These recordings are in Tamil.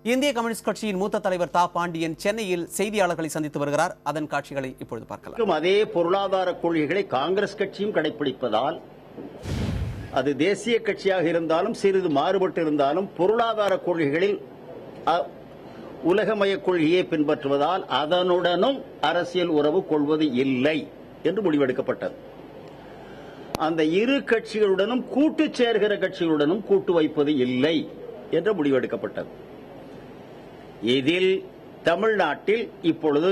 இந்திய கம்யூனிஸ்ட் கட்சியின் மூத்த தலைவர் தா பாண்டியன் சென்னையில் செய்தியாளர்களை சந்தித்து வருகிறார். அதன் காட்சிகளை இப்பொழுது பார்க்கலாம். அதே பொருளாதார கொள்கைகளை காங்கிரஸ் கட்சியும் கடைபிடிப்பதால், அது தேசிய கட்சியாக இருந்தாலும் சிறிது மாறுபட்டு இருந்தாலும் பொருளாதார கொள்கைகளில் உலகமய கொள்கையை பின்பற்றுவதால் அதனுடனும் அரசியல் உறவு கொள்வது இல்லை என்று முடிவெடுக்கப்பட்டது. அந்த இரு கட்சிகளுடனும் கூட்டு சேர்கிற கட்சிகளுடனும் கூட்டு வைப்பது இல்லை என்று முடிவெடுக்கப்பட்டது. இதில் தமிழ்நாட்டில் இப்பொழுது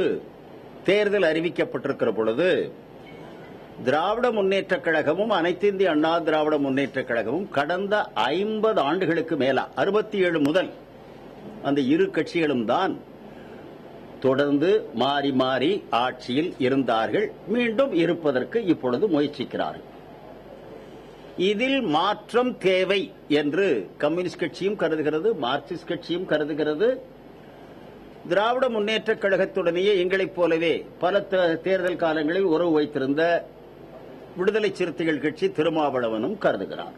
தேர்தல் அறிவிக்கப்பட்டிருக்கிற பொழுது திராவிட முன்னேற்ற கழகமும் அனைத்து இந்திய அண்ணா திராவிட முன்னேற்ற கழகமும் கடந்த 50 ஆண்டுகளுக்கு மேலா 67 முதல் அந்த இரு கட்சிகளும் தான் தொடர்ந்து மாறி மாறி ஆட்சியில் இருந்தார்கள். மீண்டும் இருப்பதற்கு இப்பொழுது முயற்சிக்கிறார்கள். இதில் மாற்றம் தேவை என்று கம்யூனிஸ்ட் கட்சியும் கருதுகிறது, மார்க்சிஸ்ட் கட்சியும் கருதுகிறது. திராவிட முன்னேற்ற கழகத்துடனேயே எங்களைப் போலவே பல தேர்தல் காலங்களில் உறவு வைத்திருந்த விடுதலை சிறுத்தைகள் கட்சி திருமாவளவனும் கருதுகிறார்.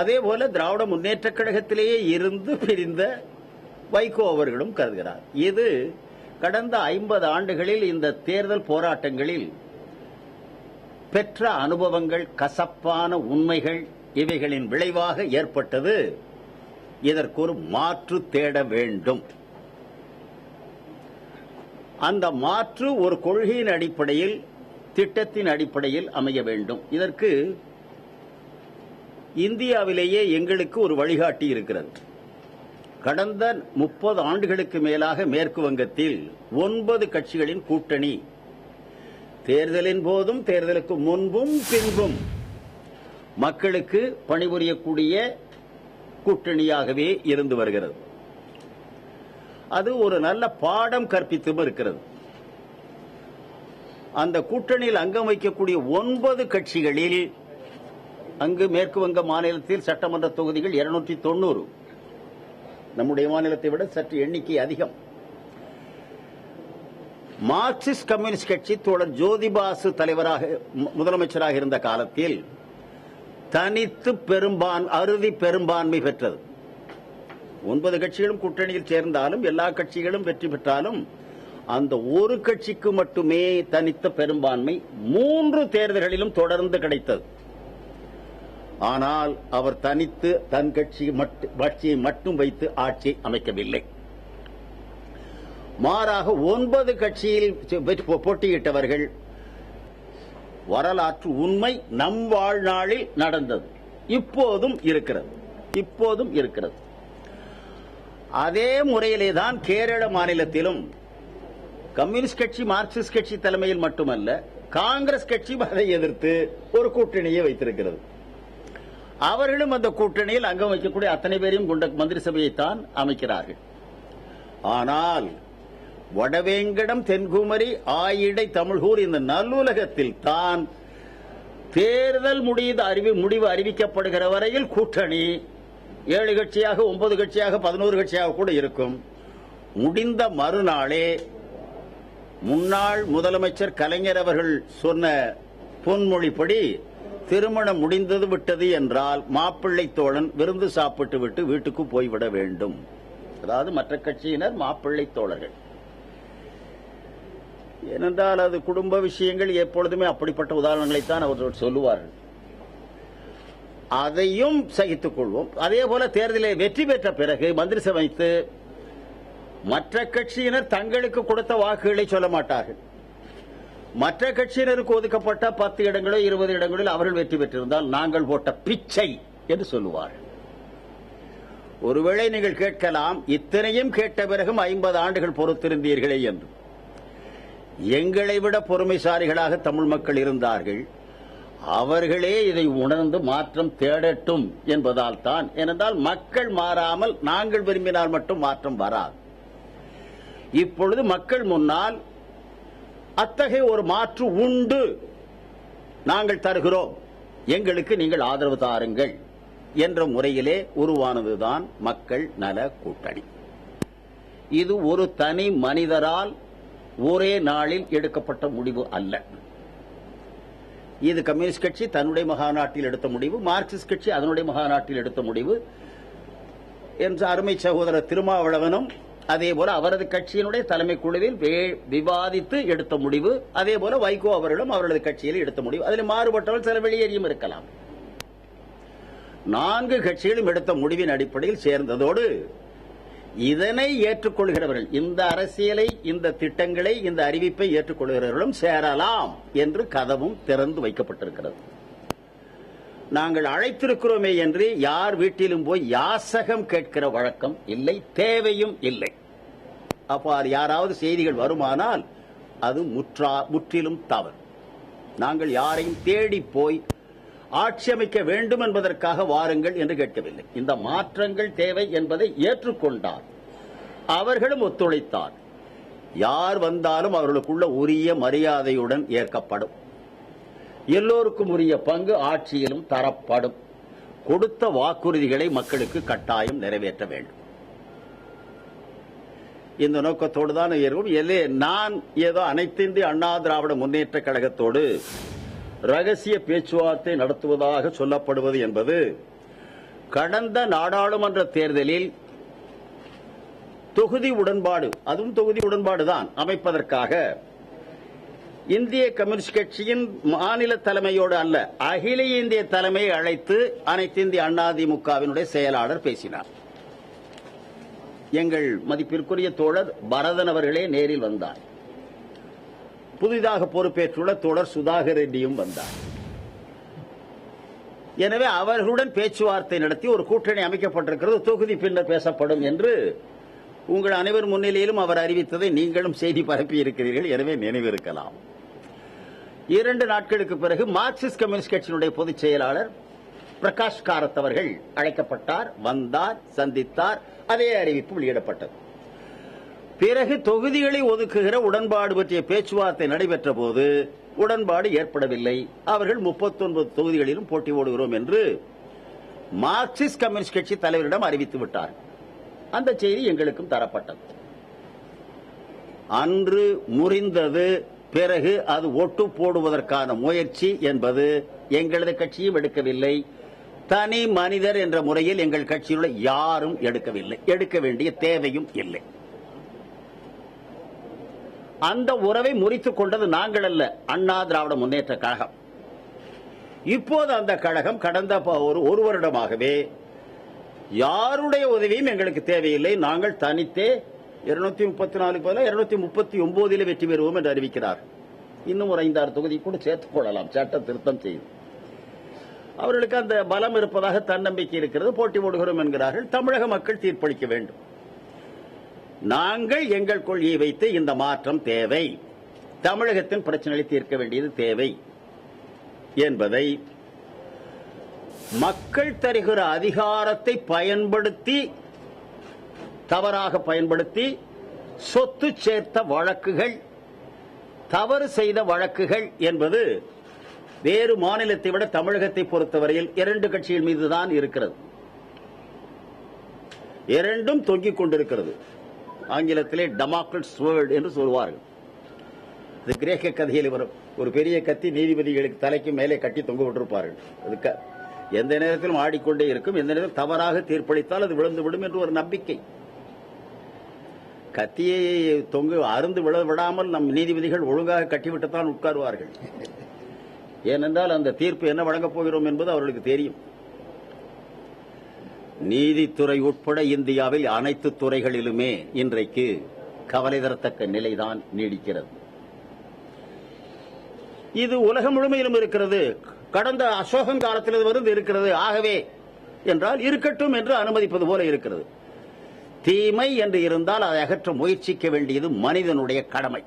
அதே போல திராவிட முன்னேற்ற கழகத்திலேயே இருந்து பிரிந்த வைகோ அவர்களும் கருதுகிறார். இது கடந்த 50 ஆண்டுகளில் இந்த தேர்தல் போராட்டங்களில் பெற்ற அனுபவங்கள், கசப்பான உண்மைகள், இவைகளின் விளைவாக ஏற்பட்டது. இதற்கு ஒரு மாற்று தேட வேண்டும். அந்த மாற்று ஒரு கொள்கையின் அடிப்படையில், திட்டத்தின் அடிப்படையில் அமைய வேண்டும். இதற்கு இந்தியாவிலேயே எங்களுக்கு ஒரு வழிகாட்டி இருக்கிறது. கடந்த 30 ஆண்டுகளுக்கு மேலாக மேற்கு வங்கத்தில் 9 கட்சிகளின் கூட்டணி தேர்தலின் போதும் தேர்தலுக்கு முன்பும் பின்பும் மக்களுக்கு பணிபுரியக்கூடிய கூட்டணியாகவே இருந்து வருகிறது. அது ஒரு நல்ல பாடம் கற்பித்தும் இருக்கிறது. அந்த கூட்டணியில் அங்கம் வைக்கக்கூடிய 9 கட்சிகளில் அங்கு மேற்கு வங்க மாநிலத்தில் சட்டமன்ற தொகுதிகள் 290, நம்முடைய மாநிலத்தை விட சற்று எண்ணிக்கை அதிகம். மார்க்சிஸ்ட் கம்யூனிஸ்ட் கட்சி தோழர் ஜோதிபாசு தலைவராக முதலமைச்சராக இருந்த காலத்தில் தனித்து அறுதி பெரும்பான்மை பெற்றது. 9 கட்சிகளும் கூட்டணியில் சேர்ந்தாலும் எல்லா கட்சிகளும் வெற்றி பெற்றாலும் அந்த ஒரு கட்சிக்கு மட்டுமே தனித்த பெரும்பான்மை 3 தேர்தல்களிலும் தொடர்ந்து கிடைத்தது. ஆனால் அவர் தனித்து தன் கட்சியை மட்டும் வைத்து ஆட்சி அமைக்கவில்லை. மாறாக 9 கட்சியில் போட்டியிட்டவர்கள் வரலாற்று உண்மை நம் வாழ்நாளில் நடந்தது. இப்போதும் இருக்கிறது. அதே முறையிலே தான் கேரள மாநிலத்திலும் கம்யூனிஸ்ட் கட்சி மார்க்சிஸ்ட் கட்சி தலைமையில் மட்டுமல்ல, காங்கிரஸ் கட்சி அதை எதிர்த்து ஒரு கூட்டணியை வைத்திருக்கிறது. அவர்களும் அந்த கூட்டணியில் அங்கம் வைக்கக்கூடிய அத்தனை பேரையும் கொண்ட மந்திரி சபையைத்தான் அமைக்கிறார்கள். ஆனால் வடவேங்கடம், தென்குமரி, ஆயிடை, தமிழ்கூர் இந்த நல்லுலகத்தில் தான் தேர்தல் முடிவு அறிவிக்கப்படுகிற வரையில் கூட்டணி 7 கட்சியாக, 9 கட்சியாக, 11 கட்சியாக கூட இருக்கும். முடிந்த மறுநாளே முன்னாள் முதலமைச்சர் கலைஞர் அவர்கள் சொன்ன பொன்மொழிப்படி திருமணம் முடிந்தது விட்டது என்றால் மாப்பிள்ளை தோழன் விருந்து சாப்பிட்டு விட்டு வீட்டுக்கு போய்விட வேண்டும். அதாவது மற்ற கட்சியினர் மாப்பிள்ளை தோழர்கள். ஏனென்றால் அது குடும்ப விஷயங்கள், எப்பொழுதுமே அப்படிப்பட்ட உதாரணங்களைத்தான் அவர்கள் சொல்லுவார்கள். அதையும் சகித்துக் கொள்வோம். அதே போல தேர்தலில் வெற்றி பெற்ற பிறகு மந்திரி சபைத்து மற்ற கட்சியினர் தங்களுக்கு கொடுத்த வாக்குகளை சொல்ல மாட்டார்கள். மற்ற கட்சியினருக்கு ஒதுக்கப்பட்ட 10 இடங்களோ 20 இடங்களில் அவர்கள் வெற்றி பெற்றிருந்தால் நாங்கள் போட்ட பிச்சை என்று சொல்லுவார்கள். ஒருவேளை நீங்கள் கேட்கலாம், இத்தனையும் கேட்ட பிறகும் 50 ஆண்டுகள் பொறுத்திருந்தீர்களே என்று. எங்களை விட பொறுமைசாலிகளாக தமிழ் மக்கள் இருந்தார்கள். அவர்களே இதை உணர்ந்து மாற்றம் தேடட்டும் என்பதால் தான். ஏனென்றால் மக்கள் மாறாமல் நாங்கள் விரும்பினால் மட்டும் மாற்றம் வராது. இப்பொழுது மக்கள் முன்னால் அத்தகைய ஒரு மாற்று உண்டு, நாங்கள் தருகிறோம், எங்களுக்கு நீங்கள் ஆதரவு தாருங்கள் என்ற முறையிலே உருவானதுதான் மக்கள் நல கூட்டணி. இது ஒரு தனி மனிதரால் ஒரே நாளில் எடுக்கப்பட்ட முடிவு அல்ல. இது கம்யூனிஸ்ட் கட்சி தன்னுடைய மகாநாட்டில் எடுத்த முடிவு, மார்க்சிஸ்ட் கட்சி அதனுடைய மகாநாட்டில் எடுத்த முடிவு என்ற அருமை சகோதரர் திருமாவளவனும் அதே போல அவரது கட்சியினுடைய தலைமை குழுவில் விவாதித்து எடுத்த முடிவு, அதே போல வைகோ அவர்களும் அவரது கட்சியில் எடுத்த முடிவு. அதில் மாறுபட்டவர்கள் சில வெளியேறியும் இருக்கலாம். 4 கட்சிகளும் எடுத்த முடிவின் அடிப்படையில் சேர்ந்ததோடு இதனை ஏற்றுக்கொள்கிறவர்கள், இந்த அரசியலை, இந்த திட்டங்களை, இந்த அறிவிப்பை ஏற்றுக்கொள்கிறவர்களும் சேரலாம் என்று கதவும் திறந்து வைக்கப்பட்டிருக்கிறது. நாங்கள் அழைத்திருக்கிறோமே என்று யார் வீட்டிலும் போய் யாசகம் கேட்கிற வழக்கம் இல்லை, தேவையும் இல்லை. அவ்வாறு யாராவது செய்திகள் வருமானால் அது முற்றிலும் தவறு. நாங்கள் யாரையும் தேடி போய் ஆட்சி அமைக்க வேண்டும் என்பதற்காக வாருங்கள் என்று கேட்கவில்லை. இந்த மாற்றங்கள் தேவை என்பதை ஏற்றுக்கொண்டார், அவர்களும் ஒத்துழைத்தார். யார் வந்தாலும் அவர்களுக்குள்ள உரிய மரியாதையுடன் ஏற்கப்படும். எல்லோருக்கும் உரிய பங்கு ஆட்சியிலும் தரப்படும். கொடுத்த வாக்குறுதிகளை மக்களுக்கு கட்டாயம் நிறைவேற்ற வேண்டும். இந்த நோக்கத்தோடு தான் நான் ஏதோ அனைத்து இந்திய அண்ணா திராவிட முன்னேற்ற கழகத்தோடு ரகசிய பேச்சுவார்த்தை நடத்துவதாக சொல்லப்படுவது என்பது கடந்த நாடாளுமன்ற தேர்தலில் தொகுதி உடன்பாடு, அதுவும் தொகுதி உடன்பாடுதான் அமைப்பதற்காக இந்திய கம்யூனிஸ்ட் கட்சியின் மாநில தலைமையோடு அல்ல, அகில இந்திய தலைமையை அழைத்து அனைத்து இந்திய அண்ணா திமுகவினுடைய செயலாளர் பேசினார். எங்கள் மதிப்பிற்குரிய தோழர் பரதன் அவர்களே நேரில் வந்தார். புதிதாக பொறுப்பேற்றுள்ள தோழர் சுதாகர் ரெட்டியும் வந்தார். எனவே அவர்களுடன் பேச்சுவார்த்தை நடத்தி ஒரு கூட்டணி அமைக்கப்பட்டிருக்கிறது, தொகுதி பின்னர் பேசப்படும் என்று உங்கள் அனைவர் முன்னிலையிலும் அவர் அறிவித்ததை நீங்களும் செய்தி பரப்பி இருக்கிறீர்கள். எனவே நினைவிருக்கலாம். 2 நாட்களுக்கு பிறகு மார்க்சிஸ்ட் கம்யூனிஸ்ட் கட்சியினுடைய பொதுச் செயலாளர் பிரகாஷ் காரத் அவர்கள் அழைக்கப்பட்டார், வந்தார், சந்தித்தார். அதே அறிவிப்பு வெளியிடப்பட்டது. பிறகு தொகுதிகளை ஒதுக்குகிற உடன்பாடு பற்றிய பேச்சுவார்த்தை நடைபெற்ற போது உடன்பாடு ஏற்படவில்லை. அவர்கள் 39 தொகுதிகளிலும் போட்டி போடுகிறோம் என்று மார்க்சிஸ்ட் கம்யூனிஸ்ட் கட்சி தலைவரிடம் அறிவித்து விட்டார். அந்த செய்தி எங்களுக்கும் தரப்பட்டது. அன்று முறிந்தது. பிறகு அது ஒட்டு போடுவதற்கான முயற்சி என்பது எங்களது கட்சியும் எடுக்கவில்லை, தனி மனிதர் என்ற முறையில் எங்கள் கட்சியில் யாரும் எடுக்கவில்லை, எடுக்க வேண்டிய தேவையும் இல்லை. அந்த உறவை முறித்துக் கொண்டது நாங்கள் அல்ல, அண்ணா திராவிட முன்னேற்ற கழகம். இப்போது அந்த கழகம் கடந்த ஒரு வருடமாகவே யாருடைய உதவியும் எங்களுக்கு தேவையில்லை, நாங்கள் தனித்தே 234 239 வெற்றி பெறுவோம் என்று அறிவிக்கிறார். இன்னும் ஒரு 5-6 தொகுதி கூட சேர்த்துக் கொள்ளலாம், சட்ட திருத்தம் செய்து. அவர்களுக்கு அந்த பலம் இருப்பதாக தன்னம்பிக்கை இருக்கிறது, போட்டி போடுகிறோம் என்கிறார்கள். தமிழக மக்கள் தீர்ப்பளிக்க வேண்டும். நாங்கள் எங்கள் கொள்கையை வைத்து இந்த மாற்றம் தேவை, தமிழகத்தின் பிரச்சனைகளை தீர்க்க வேண்டியது தேவை என்பதை மக்கள் தருகிற அதிகாரத்தை பயன்படுத்தி, தவறாக பயன்படுத்தி சொத்து சேர்த்த வழக்குகள், தவறு செய்த வழக்குகள் என்பது வேறு மாநிலத்தை விட தமிழகத்தை பொறுத்தவரையில் 2 கட்சிகள் மீதுதான் இருக்கிறது. 2ம் தொங்கிக் கொண்டிருக்கிறது. ஆங்கிலத்திலே டமாக்லஸ் ஸ்வர்ட் என்று சொல்வார்கள். அது கிரேக்க கதையில் வரும். ஒரு பெரிய கத்தி நீதிபதிகளுக்கு தலைக்கு மேலே கட்டி தொங்க விட்டிருப்பார்கள். அதுக்கு எந்த நேரத்திலும் ஆடிக்கொண்டே இருக்கும், எந்த நேரத்தில் தவறாக தீர்ப்பளித்தால் அது விழுந்து விடும் என்று ஒரு நம்பிக்கை. கத்தியை தொங்கு அருந்து விடாமல் நம் நீதிபதிகள் ஒழுங்காக கட்டிவிட்டுத்தான் உட்காருவார்கள். ஏனென்றால் அந்த தீர்ப்பு என்ன வழங்கப் போகிறோம் என்பது அவர்களுக்கு தெரியும். நீதித்துறை உட்பட இந்தியாவில் அனைத்து துறைகளிலுமே இன்றைக்கு கவலை தரத்தக்க நிலைதான் நீடிக்கிறது. இது உலகம் முழுமையிலும் இருக்கிறது. கடந்த அசோகன் காலத்திலிருந்து இருக்கிறது. ஆகவே என்றால் இருக்கட்டும் என்று அனுமதிப்பது போல இருக்கிறது. தீமை என்று இருந்தால் அதை அகற்ற முயற்சிக்க வேண்டியது மனிதனுடைய கடமை.